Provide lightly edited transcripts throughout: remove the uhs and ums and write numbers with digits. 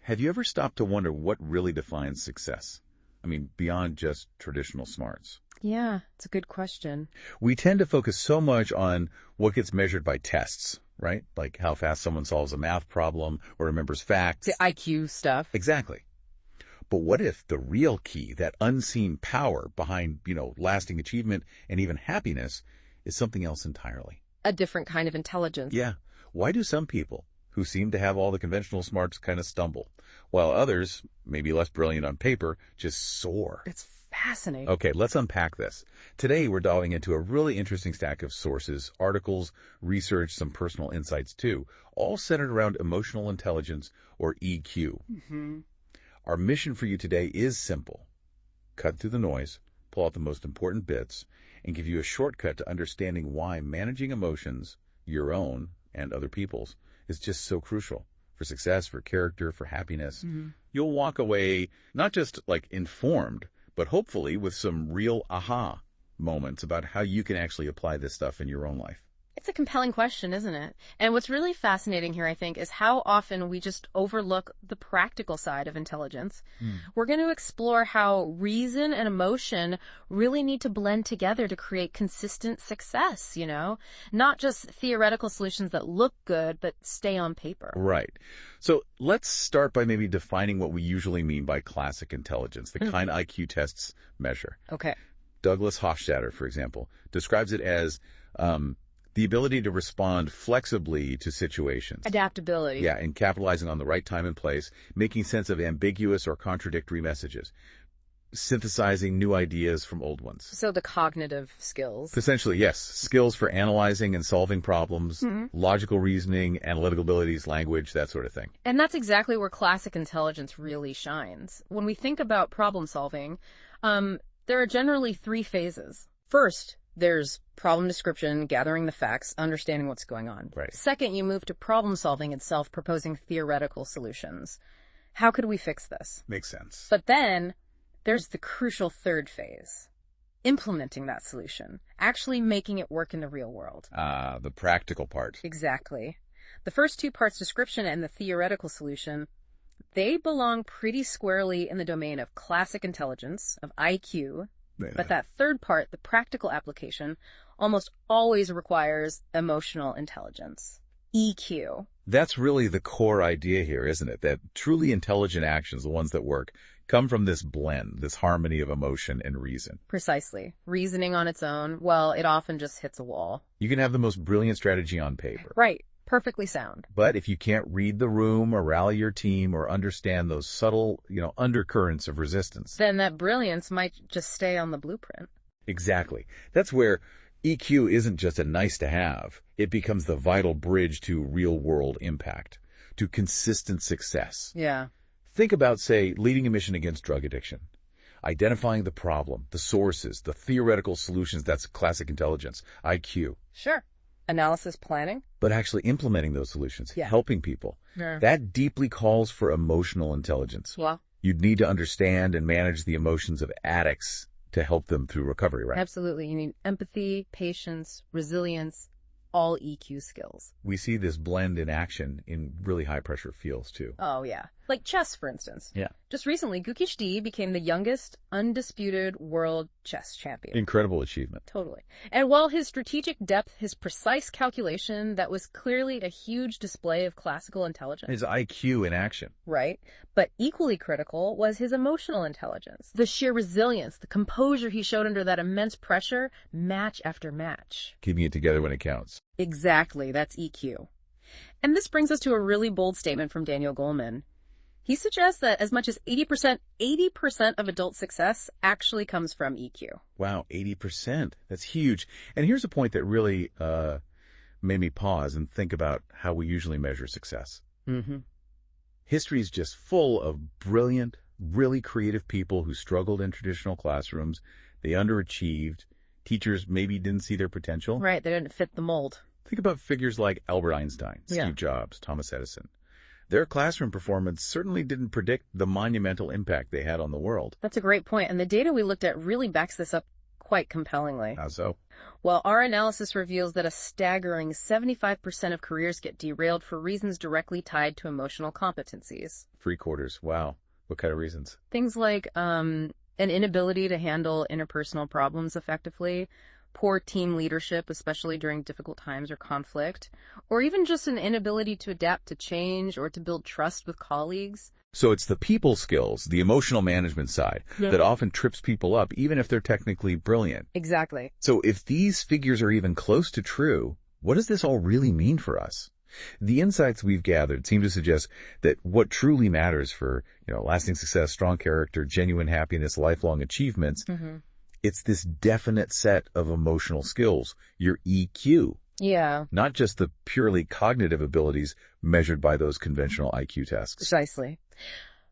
Have you ever stopped to wonder what really defines success? I mean, beyond just traditional smarts. Yeah, it's a good question. We tend to focus so much on what gets measured by tests, right? Like how fast someone solves a math problem or remembers facts. The IQ stuff. Exactly. But what if the real key, that unseen power behind, lasting achievement and even happiness, is something else entirely? A different kind of intelligence. Yeah. Why do some people who seem to have all the conventional smarts kind of stumble, while others, maybe less brilliant on paper, just soar? It's fascinating. Okay, let's unpack this. Today, we're diving into a really interesting stack of sources, articles, research, some personal insights too, all centered around emotional intelligence, or EQ. Mm-hmm. Our mission for you today is simple. Cut through the noise, pull out the most important bits, and give you a shortcut to understanding why managing emotions, your own and other people's, is just so crucial for success, for character, for happiness. Mm-hmm. You'll walk away not just informed, but hopefully with some real aha moments about how you can actually apply this stuff in your own life. It's a compelling question, isn't it? And what's really fascinating here, I think, is how often we just overlook the practical side of intelligence. We're going to explore how reason and emotion really need to blend together to create consistent success, not just theoretical solutions that look good, but stay on paper. Right. So let's start by maybe defining what we usually mean by classic intelligence, the kind IQ tests measure. Okay. Douglas Hofstadter, for example, describes it as the ability to respond flexibly to situations. Adaptability. Yeah, and capitalizing on the right time and place, making sense of ambiguous or contradictory messages, synthesizing new ideas from old ones. So the cognitive skills. Essentially, yes. Skills for analyzing and solving problems, logical reasoning, analytical abilities, language, that sort of thing. And that's exactly where classic intelligence really shines. When we think about problem solving, there are generally 3 phases. First, there's problem description, gathering the facts, understanding what's going on. Right. Second, you move to problem solving itself, proposing theoretical solutions. How could we fix this? Makes sense. But then there's the crucial 3rd phase, implementing that solution, actually making it work in the real world. The practical part. Exactly. The first 2 parts, description and the theoretical solution, they belong pretty squarely in the domain of classic intelligence, of IQ. But that 3rd part, the practical application, almost always requires emotional intelligence, EQ. That's really the core idea here, isn't it? That truly intelligent actions, the ones that work, come from this blend, this harmony of emotion and reason. Precisely. Reasoning on its own, well, it often just hits a wall. You can have the most brilliant strategy on paper. Right. Perfectly sound. But if you can't read the room or rally your team or understand those subtle, undercurrents of resistance, then that brilliance might just stay on the blueprint. Exactly. That's where EQ isn't just a nice to have. It becomes the vital bridge to real world impact, to consistent success. Yeah. Think about, say, leading a mission against drug addiction. Identifying the problem, the sources, the theoretical solutions, that's classic intelligence, IQ. Sure. Analysis, planning. But actually implementing those solutions, Yeah. helping people, that deeply calls for emotional intelligence. Well, You'd need to understand and manage the emotions of addicts to help them through recovery, right? absolutely. You need empathy, patience, resilience, all EQ skills. We see this blend in action in really high-pressure fields, too. Oh, yeah. Like chess, for instance. Yeah. Just recently, Gukish D became the youngest undisputed world chess champion. Incredible achievement. Totally. And while his strategic depth, his precise calculation, that was clearly a huge display of classical intelligence. His IQ in action. Right? But equally critical was his emotional intelligence. The sheer resilience, the composure he showed under that immense pressure, match after match. Keeping it together when it counts. Exactly. That's EQ. And this brings us to a really bold statement from Daniel Goleman. He suggests that as much as 80% of adult success actually comes from EQ. Wow, 80%. That's huge. And here's a point that really made me pause and think about how we usually measure success. Mm-hmm. History is just full of brilliant, really creative people who struggled in traditional classrooms. They underachieved. Teachers maybe didn't see their potential. Right, they didn't fit the mold. Think about figures like Albert Einstein, Yeah. Steve Jobs, Thomas Edison. Their classroom performance certainly didn't predict the monumental impact they had on the world. That's a great point, and the data we looked at really backs this up quite compellingly. How so? Well, our analysis reveals that a staggering 75% of careers get derailed for reasons directly tied to emotional competencies. 3/4. Wow. What kind of reasons? Things like an inability to handle interpersonal problems effectively, poor team leadership, especially during difficult times or conflict, or even just an inability to adapt to change or to build trust with colleagues. So it's the people skills, the emotional management side, that often trips people up, even if they're technically brilliant. Exactly. So if these figures are even close to true, what does this all really mean for us? The insights we've gathered seem to suggest that what truly matters for, lasting success, strong character, genuine happiness, lifelong achievements, it's this definite set of emotional skills, your EQ. Yeah. Not just the purely cognitive abilities measured by those conventional IQ tests. Precisely.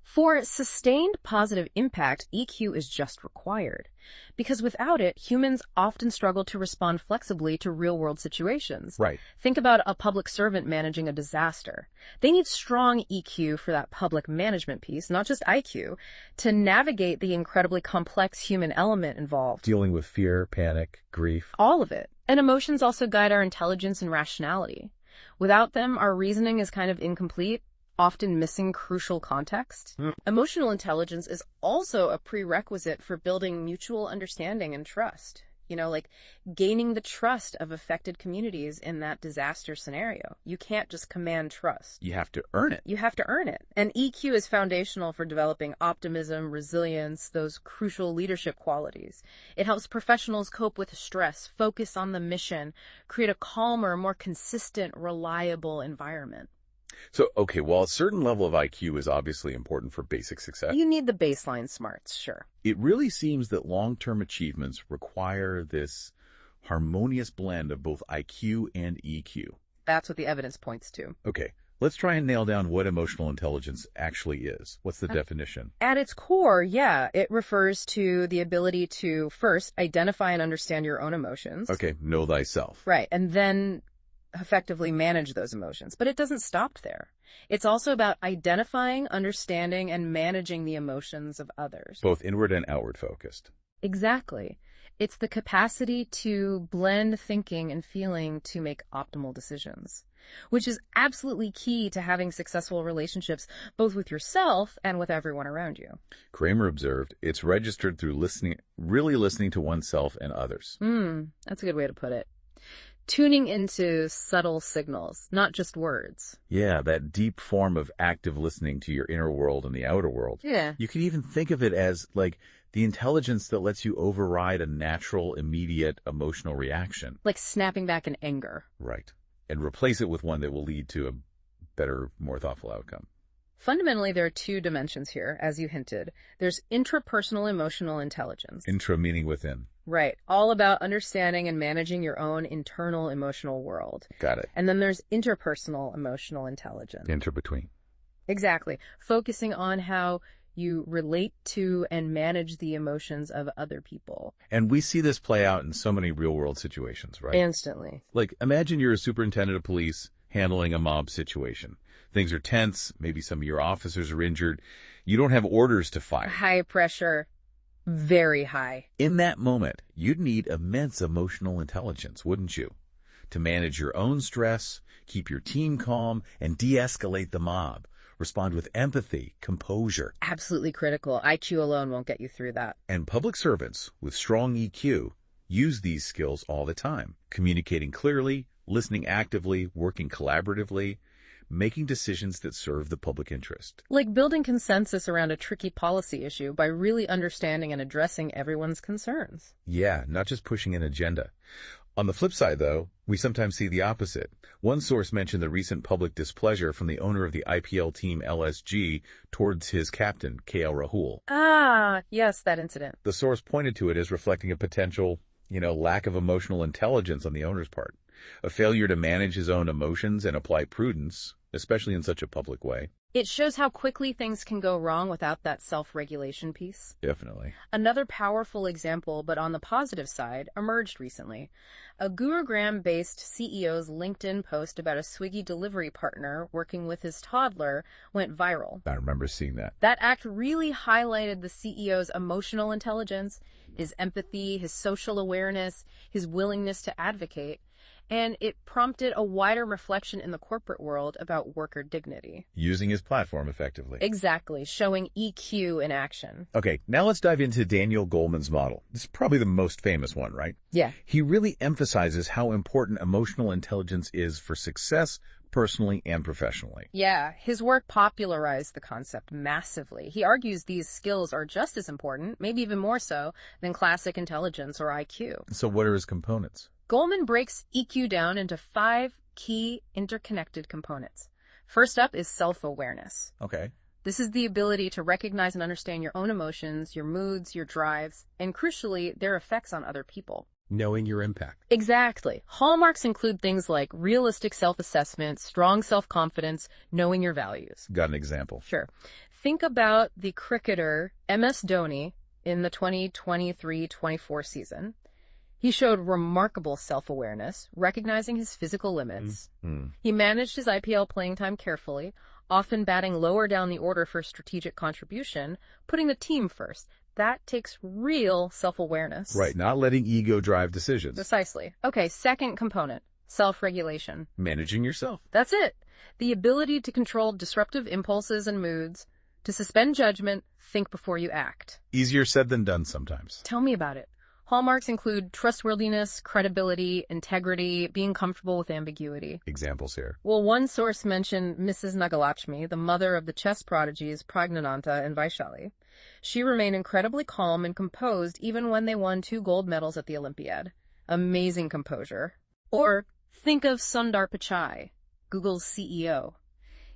For sustained positive impact, EQ is just required. Because without it, humans often struggle to respond flexibly to real-world situations. Right. Think about a public servant managing a disaster. They need strong EQ for that public management piece, not just IQ, to navigate the incredibly complex human element involved. Dealing with fear, panic, grief. All of it. And emotions also guide our intelligence and rationality. Without them, our reasoning is kind of incomplete, often missing crucial context. Emotional intelligence is also a prerequisite for building mutual understanding and trust. Like gaining the trust of affected communities in that disaster scenario. You can't just command trust. You have to earn it. You have to earn it. And EQ is foundational for developing optimism, resilience, those crucial leadership qualities. It helps professionals cope with stress, focus on the mission, create a calmer, more consistent, reliable environment. So, okay, while a certain level of IQ is obviously important for basic success, You need the baseline smarts, sure. it really seems that long-term achievements require this harmonious blend of both IQ and EQ. That's what the evidence points to. Okay, let's try and nail down what emotional intelligence actually is. What's the definition? At its core, it refers to the ability to first identify and understand your own emotions. Okay, know thyself. Right, and then effectively manage those emotions. But it doesn't stop there. It's also about identifying, understanding, and managing the emotions of others. Both inward and outward focused. Exactly. It's the capacity to blend thinking and feeling to make optimal decisions, which is absolutely key to having successful relationships, both with yourself and with everyone around you. Kramer observed, it's registered through really listening to oneself and others. That's a good way to put it. Tuning into subtle signals, not just words. Yeah, that deep form of active listening to your inner world and the outer world. Yeah. You could even think of it as like the intelligence that lets you override a natural, immediate emotional reaction. Like snapping back in anger. Right. And replace it with one that will lead to a better, more thoughtful outcome. Fundamentally, there are two dimensions here, as you hinted. There's intrapersonal emotional intelligence. Intra meaning within. Right. All about understanding and managing your own internal emotional world. Got it. And then there's interpersonal emotional intelligence. Inter-between. Exactly. Focusing on how you relate to and manage the emotions of other people. And we see this play out in so many real-world situations, right? Instantly. Like, imagine you're a superintendent of police handling a mob situation. Things are tense. Maybe some of your officers are injured. You don't have orders to fire. High pressure. Very high. In that moment, you'd need immense emotional intelligence, wouldn't you? To manage your own stress, keep your team calm, and de-escalate the mob. Respond with empathy, composure. Absolutely critical. IQ alone won't get you through that. And public servants with strong EQ use these skills all the time, communicating clearly, listening actively, working collaboratively, making decisions that serve the public interest. Like building consensus around a tricky policy issue by really understanding and addressing everyone's concerns. Yeah, not just pushing an agenda. On the flip side, though, we sometimes see the opposite. One source mentioned the recent public displeasure from the owner of the IPL team LSG towards his captain, KL Rahul. Ah, yes, that incident. The source pointed to it as reflecting a potential, lack of emotional intelligence on the owner's part. A failure to manage his own emotions and apply prudence, especially in such a public way. It shows how quickly things can go wrong without that self-regulation piece. Definitely. Another powerful example, but on the positive side, emerged recently. A Gurugram-based CEO's LinkedIn post about a Swiggy delivery partner working with his toddler went viral. I remember seeing that. That act really highlighted the CEO's emotional intelligence, his empathy, his social awareness, his willingness to advocate, and it prompted a wider reflection in the corporate world about worker dignity. Using his platform effectively. Exactly, showing EQ in action. Okay, now let's dive into Daniel Goleman's model. This is probably the most famous one, right? Yeah. He really emphasizes how important emotional intelligence is for success, personally and professionally. Yeah, his work popularized the concept massively. He argues these skills are just as important, maybe even more so, than classic intelligence or IQ. So what are his components? Goleman breaks EQ down into 5 key interconnected components. First up is self-awareness. Okay. This is the ability to recognize and understand your own emotions, your moods, your drives, and crucially, their effects on other people. Knowing your impact. Exactly. Hallmarks include things like realistic self-assessment, strong self-confidence, knowing your values. Got an example? Sure. Think about the cricketer MS Dhoni in the 2023-24 season. He showed remarkable self-awareness, recognizing his physical limits. He managed his IPL playing time carefully, often batting lower down the order for strategic contribution, putting the team first. That takes real self-awareness. Right, not letting ego drive decisions. Precisely. Okay, second component, self-regulation. Managing yourself. That's it. The ability to control disruptive impulses and moods, to suspend judgment, think before you act. Easier said than done sometimes. Tell me about it. Hallmarks include trustworthiness, credibility, integrity, being comfortable with ambiguity. Examples here. Well, one source mentioned Mrs. Nagalakshmi, the mother of the chess prodigies Pragnananta and Vaishali. She remained incredibly calm and composed even when they won 2 gold medals at the Olympiad. Amazing composure. Or think of Sundar Pichai, Google's CEO.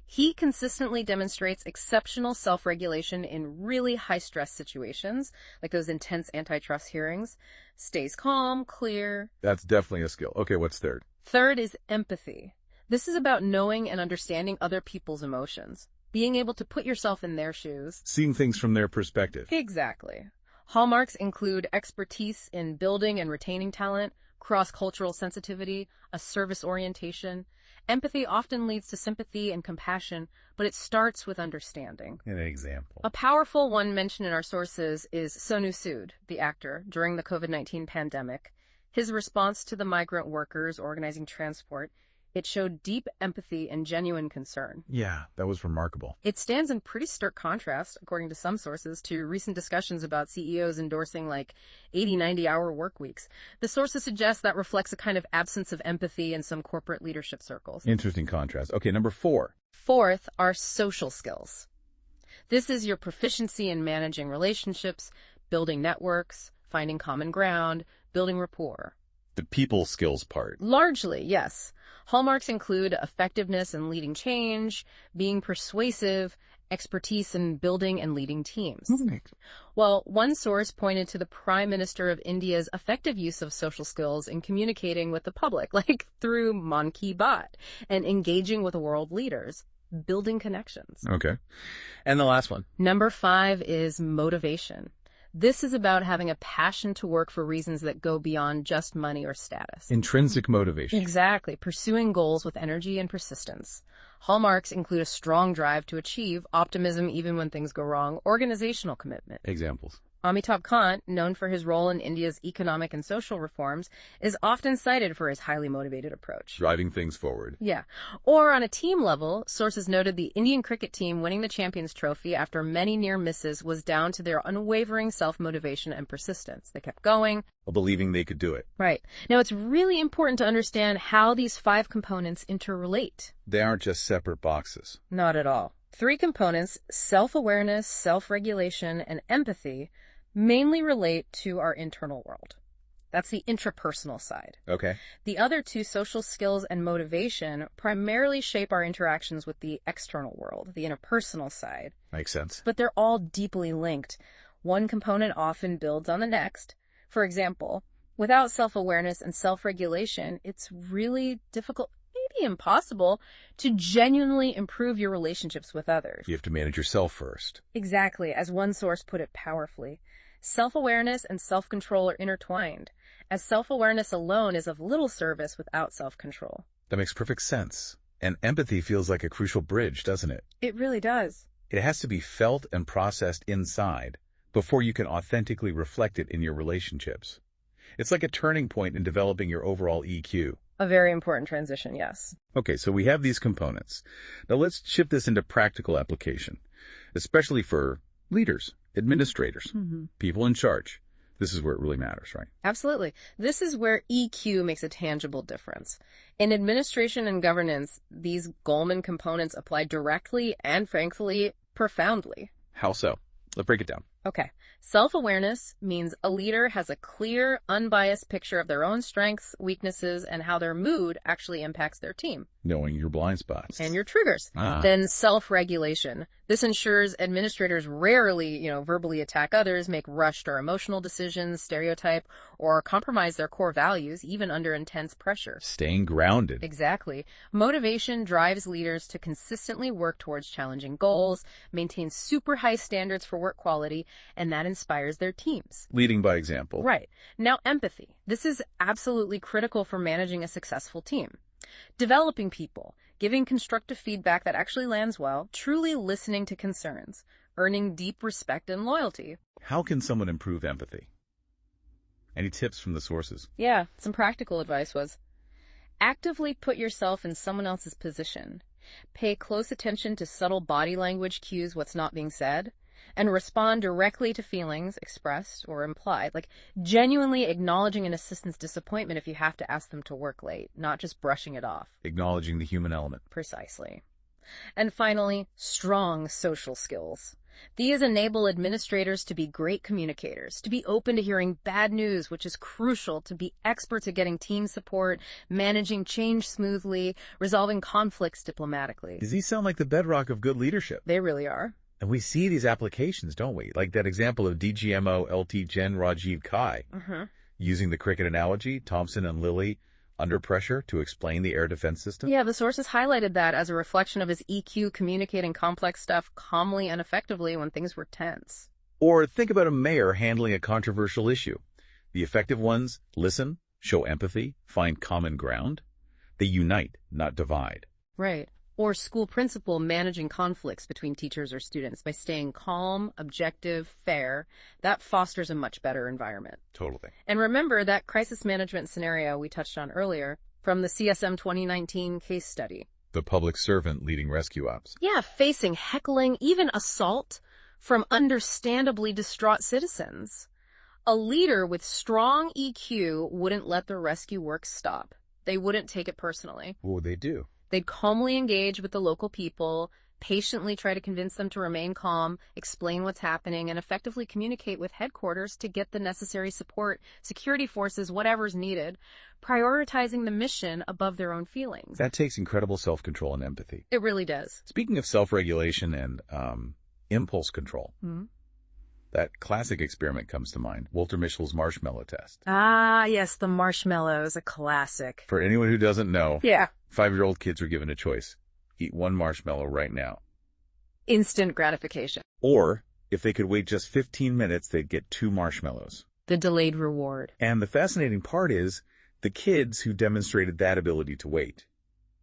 He consistently demonstrates exceptional self-regulation in really high-stress situations, like those intense antitrust hearings. Stays calm, clear. That's definitely a skill. Okay, what's third? Third is empathy. This is about knowing and understanding other people's emotions, being able to put yourself in their shoes. Seeing things from their perspective. Exactly. Hallmarks include expertise in building and retaining talent, cross-cultural sensitivity, a service orientation. Empathy often leads to sympathy and compassion, but it starts with understanding. An example. A powerful one mentioned in our sources is Sonu Sood, the actor, during the COVID-19 pandemic. His response to the migrant workers organizing transport, it showed deep empathy and genuine concern. Yeah, that was remarkable. It stands in pretty stark contrast, according to some sources, to recent discussions about CEOs endorsing like 80, 90-hour work weeks. The sources suggest that reflects a kind of absence of empathy in some corporate leadership circles. Interesting contrast. Okay, number 4. Fourth are social skills. This is your proficiency in managing relationships, building networks, finding common ground, building rapport. The people skills part. Largely, yes. Hallmarks include effectiveness in leading change, being persuasive, expertise in building and leading teams. Well, one source pointed to the Prime Minister of India's effective use of social skills in communicating with the public, like through Mann Ki Baat, and engaging with world leaders, building connections. Okay. And the last one. Number 5 is motivation. This is about having a passion to work for reasons that go beyond just money or status. Intrinsic motivation. Exactly. Pursuing goals with energy and persistence. Hallmarks include a strong drive to achieve, optimism even when things go wrong, organizational commitment. Examples. Amitabh Kant, known for his role in India's economic and social reforms, is often cited for his highly motivated approach. Driving things forward. Yeah. Or on a team level, sources noted the Indian cricket team winning the Champions Trophy after many near misses was down to their unwavering self-motivation and persistence. They kept going. Believing they could do it. Right. Now, it's really important to understand how these 5 components interrelate. They aren't just separate boxes. Not at all. 3 components, self-awareness, self-regulation, and empathy, mainly relate to our internal world. That's the intrapersonal side. Okay. The other 2, social skills and motivation, primarily shape our interactions with the external world, the interpersonal side. Makes sense. But they're all deeply linked. One component often builds on the next. For example, Without self-awareness and self-regulation, it's really difficult, maybe impossible, to genuinely improve your relationships with others. You have to manage yourself first. Exactly, as one source put it powerfully. Self-awareness and self-control are intertwined, as self-awareness alone is of little service without self-control. That makes perfect sense. And empathy feels like a crucial bridge, doesn't it? It really does. It has to be felt and processed inside before you can authentically reflect it in your relationships. It's like a turning point in developing your overall EQ. A very important transition, yes. Okay, so we have these components. Now let's shift this into practical application, especially for leaders, administrators, people in charge. This is where it really matters, right? Absolutely. This is where EQ makes a tangible difference. In administration and governance, these Goleman components apply directly and, frankly, profoundly. How so? Let's break it down. Okay. Self-awareness means a leader has a clear, unbiased picture of their own strengths, weaknesses, and how their mood actually impacts their team. Knowing your blind spots. And your triggers. Then self-regulation. This ensures administrators rarely, verbally attack others, make rushed or emotional decisions, stereotype, or compromise their core values, even under intense pressure. Staying grounded. Exactly. Motivation drives leaders to consistently work towards challenging goals, maintain super high standards for work quality, and that inspires their teams. Leading by example. Right. Now, empathy. This is absolutely critical for managing a successful team. Developing people, giving constructive feedback that actually lands well, truly listening to concerns, earning deep respect and loyalty. How can someone improve empathy? Any tips from the sources? Yeah, some practical advice was, actively put yourself in someone else's position. Pay close attention to subtle body language cues, what's not being said, and respond directly to feelings expressed or implied, like genuinely acknowledging an assistant's disappointment if you have to ask them to work late, not just brushing it off. Acknowledging the human element. Precisely. And finally, strong social skills. These enable administrators to be great communicators, to be open to hearing bad news, which is crucial, to be experts at getting team support, managing change smoothly, resolving conflicts diplomatically. Does these sound like the bedrock of good leadership? They really are. And we see these applications, don't we? Like that example of DGMO LT Gen Rajiv Kai. Using the cricket analogy, Thompson and Lilly under pressure to explain the air defense system. Yeah, the sources highlighted that as a reflection of his EQ communicating complex stuff calmly and effectively when things were tense. Or think about a mayor handling a controversial issue. The effective ones listen, show empathy, find common ground. They unite, not divide. Right. Or school principal managing conflicts between teachers or students by staying calm, objective, fair. That fosters a much better environment. Totally. And remember that crisis management scenario we touched on earlier from the CSM 2019 case study. The public servant leading rescue ops. Yeah, facing heckling, even assault from understandably distraught citizens. A leader with strong EQ wouldn't let the rescue work stop. They wouldn't take it personally. What would they do? They'd calmly engage with the local people, patiently try to convince them to remain calm, explain what's happening, and effectively communicate with headquarters to get the necessary support, security forces, whatever's needed, prioritizing the mission above their own feelings. That takes incredible self-control and empathy. It really does. Speaking of self-regulation and impulse control, that classic experiment comes to mind, Walter Mischel's marshmallow test. Ah, yes, the marshmallows, a classic. For anyone who doesn't know, yeah, 5-year-old kids are given a choice. Eat one marshmallow right now. Instant gratification. Or, if they could wait just 15 minutes, they'd get 2 marshmallows. The delayed reward. And the fascinating part is, the kids who demonstrated that ability to wait,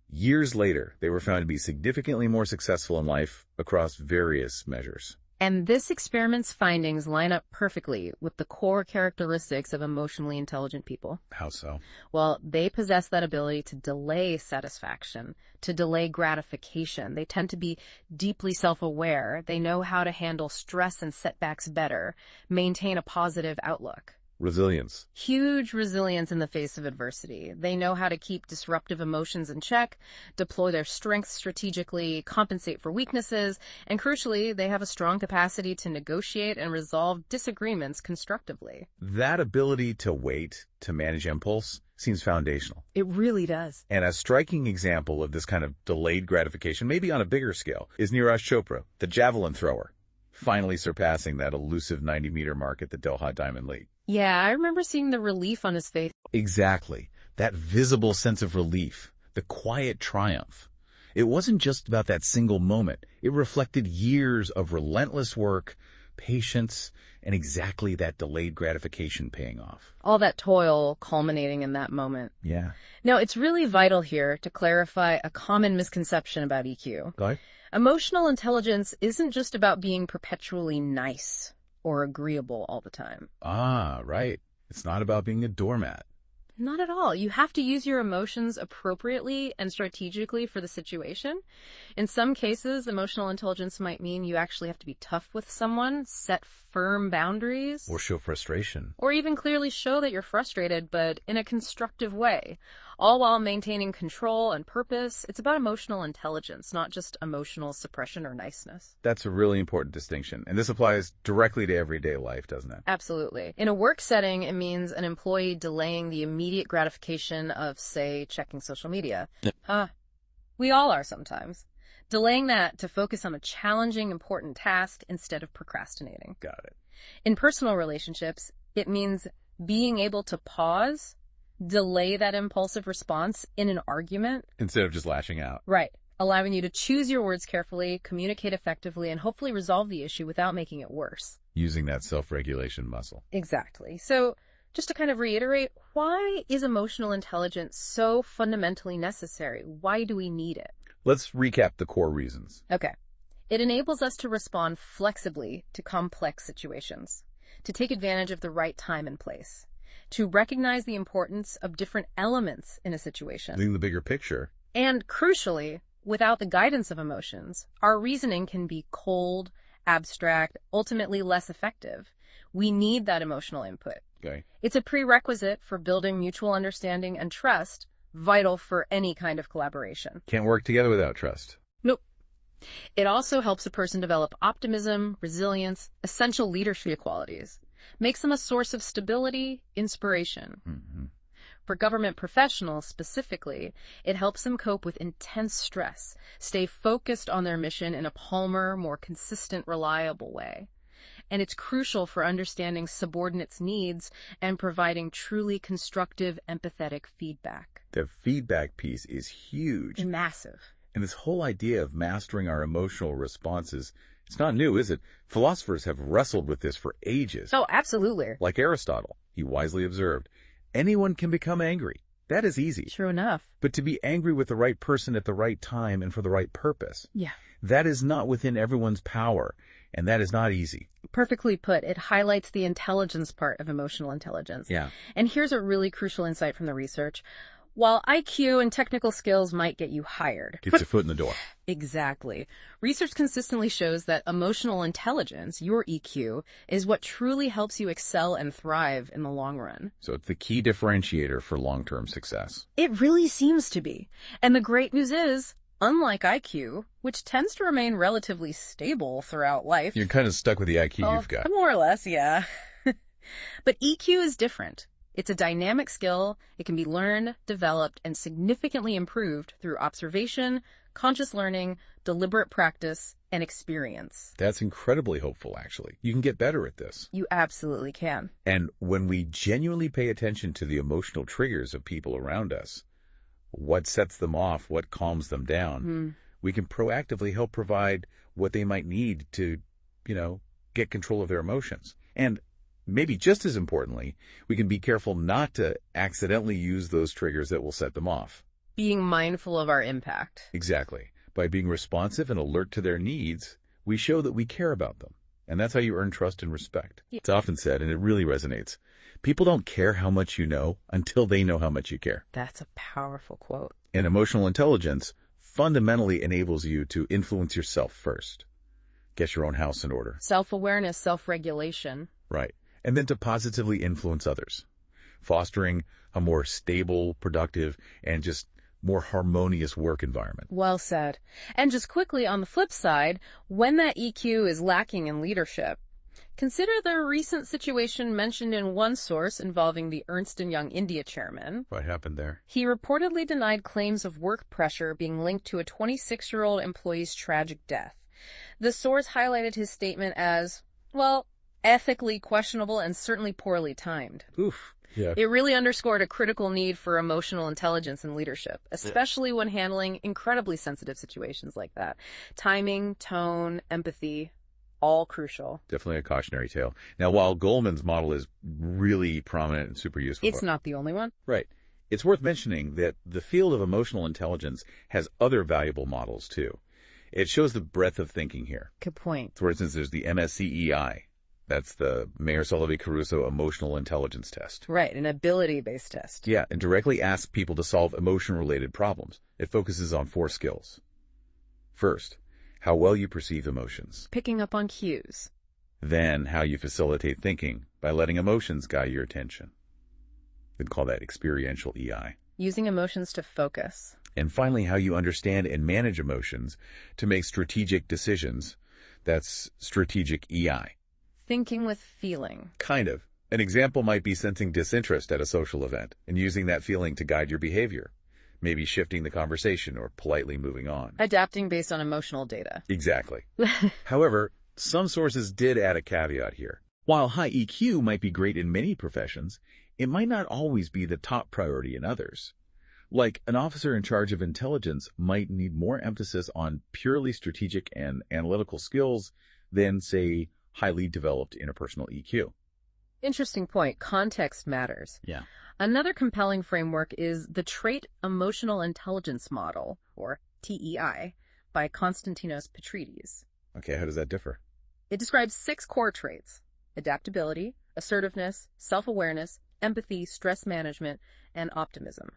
years later, they were found to be significantly more successful in life across various measures. And this experiment's findings line up perfectly with the core characteristics of emotionally intelligent people. How so? Well, they possess that ability to delay satisfaction, to delay gratification. They tend to be deeply self-aware. They know how to handle stress and setbacks better, maintain a positive outlook. Resilience. Huge resilience in the face of adversity. They know how to keep disruptive emotions in check, deploy their strengths strategically, compensate for weaknesses, and crucially, they have a strong capacity to negotiate and resolve disagreements constructively. That ability to wait, to manage impulse, seems foundational. It really does. And a striking example of this kind of delayed gratification, maybe on a bigger scale, is Neeraj Chopra, the javelin thrower, finally surpassing that elusive 90-meter mark at the Doha Diamond League. Yeah, I remember seeing the relief on his face. Exactly. That visible sense of relief, the quiet triumph. It wasn't just about that single moment. It reflected years of relentless work, patience, and exactly that delayed gratification paying off. All that toil culminating in that moment. Yeah. Now, it's really vital here to clarify a common misconception about EQ. Okay. Emotional intelligence isn't just about being perpetually nice or agreeable all the time. Ah, right. It's not about being a doormat. Not at all. You have to use your emotions appropriately and strategically for the situation. In some cases, emotional intelligence might mean you actually have to be tough with someone, set firm boundaries, Or show frustration. or even clearly show that you're frustrated, but in a constructive way, all while maintaining control and purpose. It's about emotional intelligence, not just emotional suppression or niceness. That's a really important distinction. And this applies directly to everyday life, doesn't it? Absolutely. In a work setting, it means an employee delaying the immediate gratification of, say, checking social media. We all are sometimes. Delaying that to focus on a challenging, important task instead of procrastinating. Got it. In personal relationships, it means being able to pause, delay that impulsive response in an argument. Instead of just lashing out. Right. Allowing you to choose your words carefully, communicate effectively, and hopefully resolve the issue without making it worse. Using that self-regulation muscle. Exactly. So, just to kind of reiterate, why is emotional intelligence so fundamentally necessary? Why do we need it? Let's recap the core reasons. Okay. It enables us to respond flexibly to complex situations, to take advantage of the right time and place, to recognize the importance of different elements in a situation. Seeing the bigger picture. And crucially, without the guidance of emotions, our reasoning can be cold, abstract, ultimately less effective. We need that emotional input. Okay. It's a prerequisite for building mutual understanding and trust, vital for any kind of collaboration. Can't work together without trust. Nope. It also helps a person develop optimism, resilience, essential leadership qualities. Makes them a source of stability, inspiration. Mm-hmm. For government professionals specifically, it helps them cope with intense stress, stay focused on their mission in a calmer, more consistent, reliable way. And it's crucial for understanding subordinates' needs and providing truly constructive, empathetic feedback. The feedback piece is huge. Massive. And this whole idea of mastering our emotional responses, it's not new, is it? Philosophers have wrestled with this for ages. Oh, absolutely. Like Aristotle, he wisely observed, anyone can become angry. That is easy. True enough. But to be angry with the right person at the right time and for the right purpose, Yeah. that is not within everyone's power, and that is not easy. Perfectly put. It highlights the intelligence part of emotional intelligence. Yeah. And here's a really crucial insight from the research. While IQ and technical skills might get you hired. Gets your foot in the door. Exactly. Research consistently shows that emotional intelligence, your EQ, is what truly helps you excel and thrive in the long run. So it's the key differentiator for long-term success. It really seems to be. And the great news is, unlike IQ, which tends to remain relatively stable throughout life. You're kind of stuck with the IQ you've got. More or less, yeah. But EQ is different. It's a dynamic skill. It can be learned, developed, and significantly improved through observation, conscious learning, deliberate practice, and experience. That's incredibly hopeful, actually. You can get better at this. You absolutely can. And when we genuinely pay attention to the emotional triggers of people around us, what sets them off, what calms them down, we can proactively help provide what they might need to, get control of their emotions. And maybe just as importantly, we can be careful not to accidentally use those triggers that will set them off. Being mindful of our impact. Exactly. By being responsive and alert to their needs, we show that we care about them. And that's how you earn trust and respect. Yeah. It's often said, and it really resonates, people don't care how much you know until they know how much you care. That's a powerful quote. And emotional intelligence fundamentally enables you to influence yourself first. Get your own house in order. Self-awareness, self-regulation. Right. And then to positively influence others, fostering a more stable, productive, and just more harmonious work environment. Well said. And just quickly on the flip side, when that EQ is lacking in leadership, consider the recent situation mentioned in one source involving the Ernst & Young India chairman. What happened there? He reportedly denied claims of work pressure being linked to a 26-year-old employee's tragic death. The source highlighted his statement as, well, ethically questionable and certainly poorly timed. Oof. Yeah. It really underscored a critical need for emotional intelligence in leadership, especially when handling incredibly sensitive situations like that. Timing, tone, empathy, all crucial. Definitely a cautionary tale. Now, while Goleman's model is really prominent and super useful, It's not the only one. right, it's worth mentioning that the field of emotional intelligence has other valuable models, too. It shows the breadth of thinking here. Good point. For instance, there's the MSCEI. That's the Mayer-Solovey-Caruso Emotional Intelligence Test. Right, an ability-based test. Yeah, and directly asks people to solve emotion-related problems. It focuses on 4 skills. First, how well you perceive emotions. Picking up on cues. Then, how you facilitate thinking by letting emotions guide your attention. We'd call that experiential EI. Using emotions to focus. And finally, how you understand and manage emotions to make strategic decisions. That's strategic EI. Thinking with feeling. Kind of. An example might be sensing disinterest at a social event and using that feeling to guide your behavior. Maybe shifting the conversation or politely moving on. Adapting based on emotional data. Exactly. However, some sources did add a caveat here. While high EQ might be great in many professions, it might not always be the top priority in others. Like, an officer in charge of intelligence might need more emphasis on purely strategic and analytical skills than, say, highly developed interpersonal EQ. Interesting point. Context matters. Yeah. Another compelling framework is the Trait Emotional Intelligence Model, or TEI, by Konstantinos Petrides. Okay, how does that differ? It describes 6 core traits: adaptability, assertiveness, self-awareness, empathy, stress management, and optimism.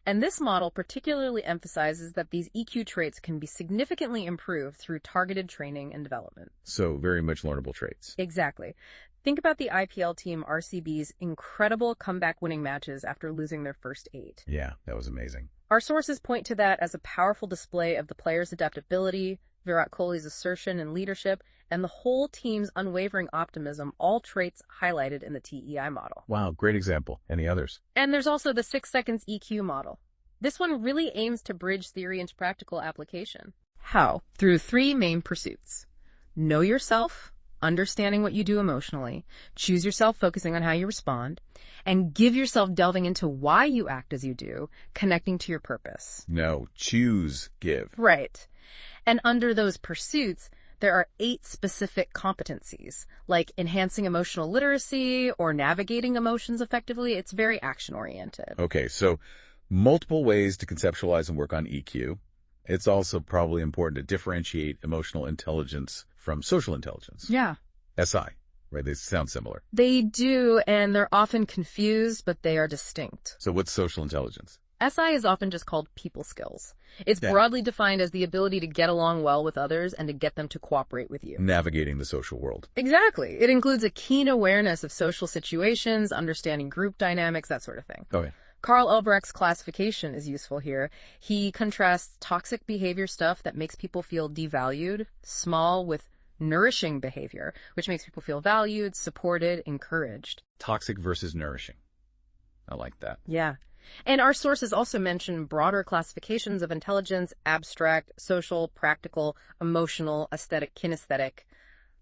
And this model particularly emphasizes that these EQ traits can be significantly improved through targeted training and development. So, very much learnable traits. Exactly. Think about the IPL team RCB's incredible comeback-winning matches after losing their first 8. Yeah, that was amazing. Our sources point to that as a powerful display of the players' adaptability, Virat Kohli's assertion and leadership, and the whole team's unwavering optimism, all traits highlighted in the TEI model. Wow, great example. Any others? And there's also the 6 seconds EQ model. This one really aims to bridge theory into practical application. How? Through 3 main pursuits. Know yourself, understanding what you do emotionally, choose yourself focusing on how you respond, and give yourself delving into why you act as you do, connecting to your purpose. No, choose, give. Right. And under those pursuits, there are 8 specific competencies, like enhancing emotional literacy or navigating emotions effectively. It's very action-oriented. Okay, so multiple ways to conceptualize and work on EQ. It's also probably important to differentiate emotional intelligence from social intelligence. Yeah. SI, right? They sound similar. They do, and they're often confused, but they are distinct. So what's social intelligence? SI is often just called people skills. It's broadly defined as the ability to get along well with others and to get them to cooperate with you. Navigating the social world. Exactly. It includes a keen awareness of social situations, understanding group dynamics, that sort of thing. Oh, yeah. Carl Elbrecht's classification is useful here. He contrasts toxic behavior stuff that makes people feel devalued, small, with nourishing behavior, which makes people feel valued, supported, encouraged. Toxic versus nourishing. I like that. Yeah. And our sources also mention broader classifications of intelligence: abstract, social, practical, emotional, aesthetic, kinesthetic,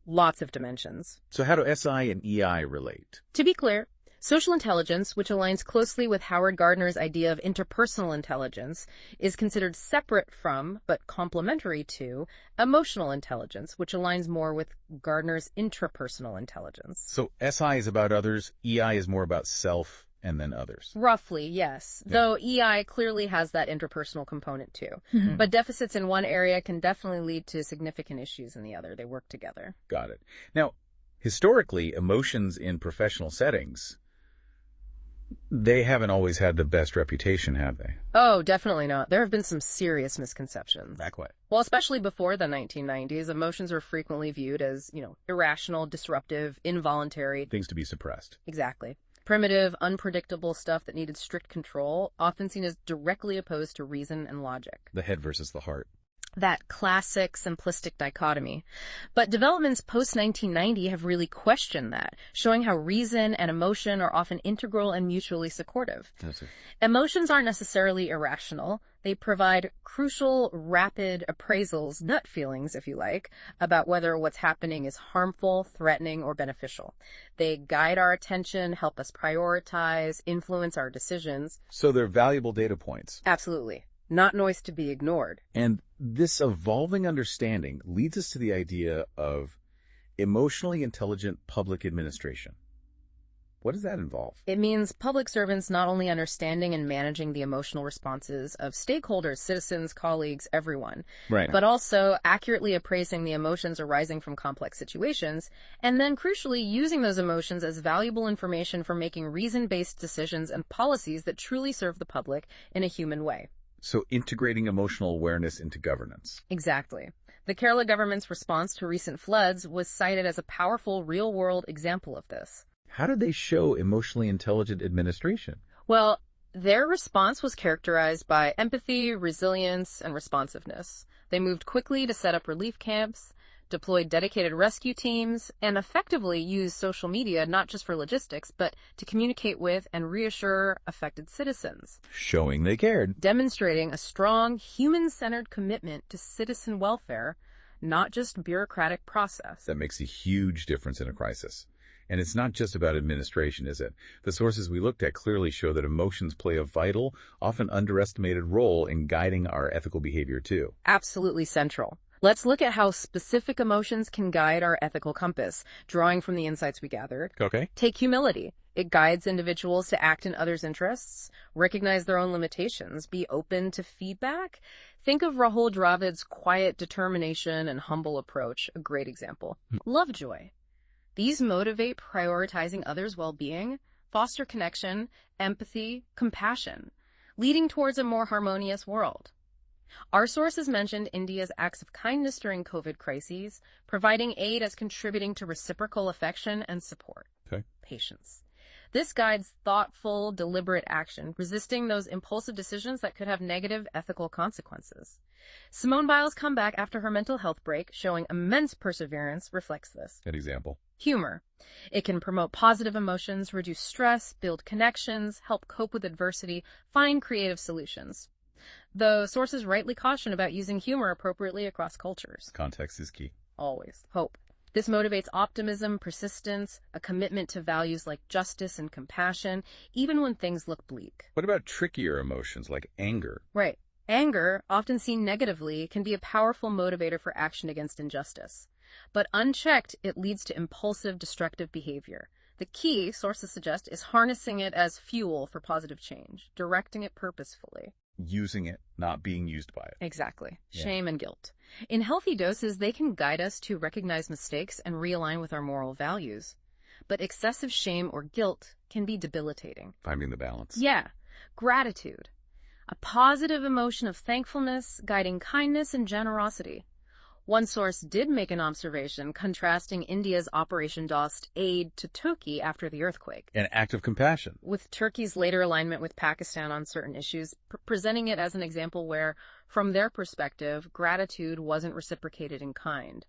lots of dimensions. So how do SI and EI relate? To be clear, social intelligence, which aligns closely with Howard Gardner's idea of interpersonal intelligence, is considered separate from, but complementary to, emotional intelligence, which aligns more with Gardner's intrapersonal intelligence. So SI is about others, EI is more about self and then others. Roughly, yes. Yeah. Though EI clearly has that interpersonal component too. Mm-hmm. But deficits in one area can definitely lead to significant issues in the other. They work together. Got it. Now, historically, emotions in professional settings, they haven't always had the best reputation, have they? Oh, definitely not. There have been some serious misconceptions. Like what? Well, especially before the 1990s, emotions were frequently viewed as, irrational, disruptive, involuntary. Things to be suppressed. Exactly. Primitive, unpredictable stuff that needed strict control, often seen as directly opposed to reason and logic. The head versus the heart. That classic simplistic dichotomy. But developments post-1990 have really questioned that, showing how reason and emotion are often integral and mutually supportive. That's it. Emotions aren't necessarily irrational. They provide crucial, rapid appraisals, gut feelings, if you like, about whether what's happening is harmful, threatening, or beneficial. They guide our attention, help us prioritize, influence our decisions. So they're valuable data points. Absolutely. Not noise to be ignored. And this evolving understanding leads us to the idea of emotionally intelligent public administration. What does that involve? It means public servants not only understanding and managing the emotional responses of stakeholders, citizens, colleagues, everyone, Right. but also accurately appraising the emotions arising from complex situations, and then crucially using those emotions as valuable information for making reason-based decisions and policies that truly serve the public in a human way. So integrating emotional awareness into governance. Exactly. The Kerala government's response to recent floods was cited as a powerful real-world example of this. How did they show emotionally intelligent administration? Well, their response was characterized by empathy, resilience, and responsiveness. They moved quickly to set up relief camps, deployed dedicated rescue teams, and effectively used social media not just for logistics, but to communicate with and reassure affected citizens, Showing they cared. demonstrating a strong, human-centered commitment to citizen welfare, not just bureaucratic process. That makes a huge difference in a crisis. And it's not just about administration, is it? The sources we looked at clearly show that emotions play a vital, often underestimated role in guiding our ethical behavior too. Absolutely central. Let's look at how specific emotions can guide our ethical compass, drawing from the insights we gathered. Okay. Take humility. It guides individuals to act in others' interests, recognize their own limitations, be open to feedback. Think of Rahul Dravid's quiet determination and humble approach, a great example. Lovejoy. These motivate prioritizing others' well-being, foster connection, empathy, compassion, leading towards a more harmonious world. Our sources mentioned India's acts of kindness during COVID crises, providing aid as contributing to reciprocal affection and support. Okay. Patience. This guides thoughtful, deliberate action, resisting those impulsive decisions that could have negative ethical consequences. Simone Biles' comeback after her mental health break, showing immense perseverance, reflects this. An example. Humor. It can promote positive emotions, reduce stress, build connections, help cope with adversity, find creative solutions. Though sources rightly caution about using humor appropriately across cultures. Context is key. Always. Hope. This motivates optimism, persistence, a commitment to values like justice and compassion, even when things look bleak. What about trickier emotions like anger? Right. Anger, often seen negatively, can be a powerful motivator for action against injustice. But unchecked, it leads to impulsive, destructive behavior. The key, sources suggest, is harnessing it as fuel for positive change, directing it purposefully. Using it, not being used by it. Exactly. Yeah. Shame and guilt. In healthy doses, they can guide us to recognize mistakes and realign with our moral values. But excessive shame or guilt can be debilitating. Finding the balance. Yeah. Gratitude. A positive emotion of thankfulness, guiding kindness and generosity. One source did make an observation contrasting India's Operation Dost aid to Turkey after the earthquake, An act of compassion. with Turkey's later alignment with Pakistan on certain issues, presenting it as an example where, from their perspective, gratitude wasn't reciprocated in kind.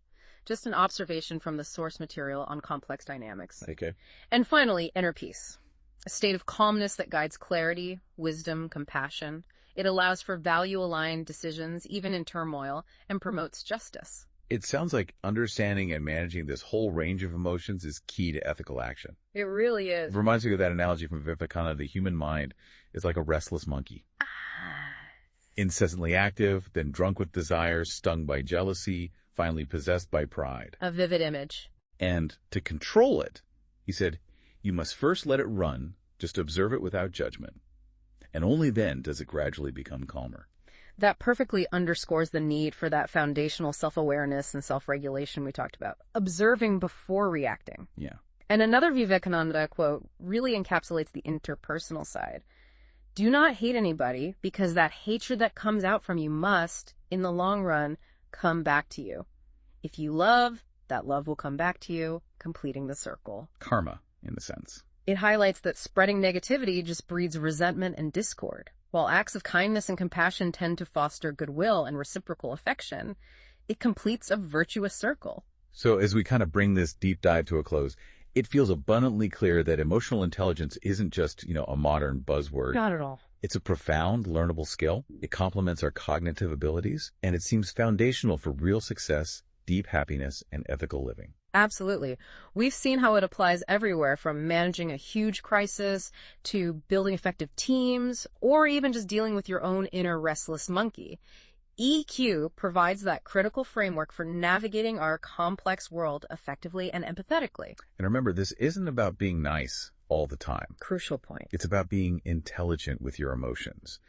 Just an observation from the source material on complex dynamics. Okay. And finally, inner peace. A state of calmness that guides clarity, wisdom, compassion. It allows for value-aligned decisions, even in turmoil, and promotes justice. It sounds like understanding and managing this whole range of emotions is key to ethical action. It really It is. reminds me of that analogy from Vivekananda, the human mind is like a restless monkey. Incessantly active, then drunk with desire, stung by jealousy, finally possessed by pride. A vivid image. And to control it, he said, you must first let it run, just observe it without judgment. And only then does it gradually become calmer. That perfectly underscores the need for that foundational self-awareness and self-regulation we talked about. Observing before reacting. Yeah. And another Vivekananda quote really encapsulates the interpersonal side. Do not hate anybody, because that hatred that comes out from you must, in the long run, come back to you. If you love, that love will come back to you, completing the circle. Karma, in a sense. It highlights that spreading negativity just breeds resentment and discord. While acts of kindness and compassion tend to foster goodwill and reciprocal affection, it completes a virtuous circle. So as we kind of bring this deep dive to a close, it feels abundantly clear that emotional intelligence isn't just, a modern buzzword. Not at all. It's a profound, learnable skill. It complements our cognitive abilities, and it seems foundational for real success, deep happiness, and ethical living. Absolutely. We've seen how it applies everywhere, from managing a huge crisis to building effective teams, or even just dealing with your own inner restless monkey. EQ provides that critical framework for navigating our complex world effectively and empathetically. And remember, this isn't about being nice all the time. Crucial point. It's about being intelligent with your emotions.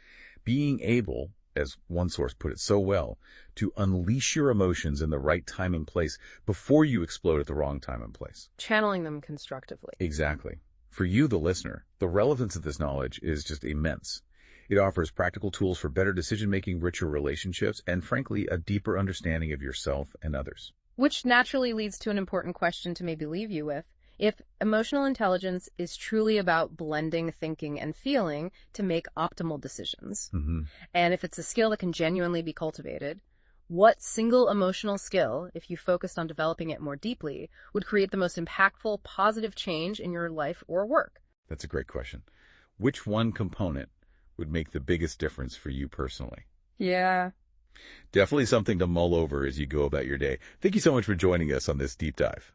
Being able, as one source put it so well, to unleash your emotions in the right time and place before you explode at the wrong time and place. Channeling them constructively. Exactly. For you, the listener, the relevance of this knowledge is just immense. It offers practical tools for better decision-making, richer relationships, and frankly, a deeper understanding of yourself and others. Which naturally leads to an important question to maybe leave you with. If emotional intelligence is truly about blending thinking and feeling to make optimal decisions, and if it's a skill that can genuinely be cultivated, what single emotional skill, if you focused on developing it more deeply, would create the most impactful, positive change in your life or work? That's a great question. Which one component would make the biggest difference for you personally? Yeah. Definitely something to mull over as you go about your day. Thank you so much for joining us on this deep dive.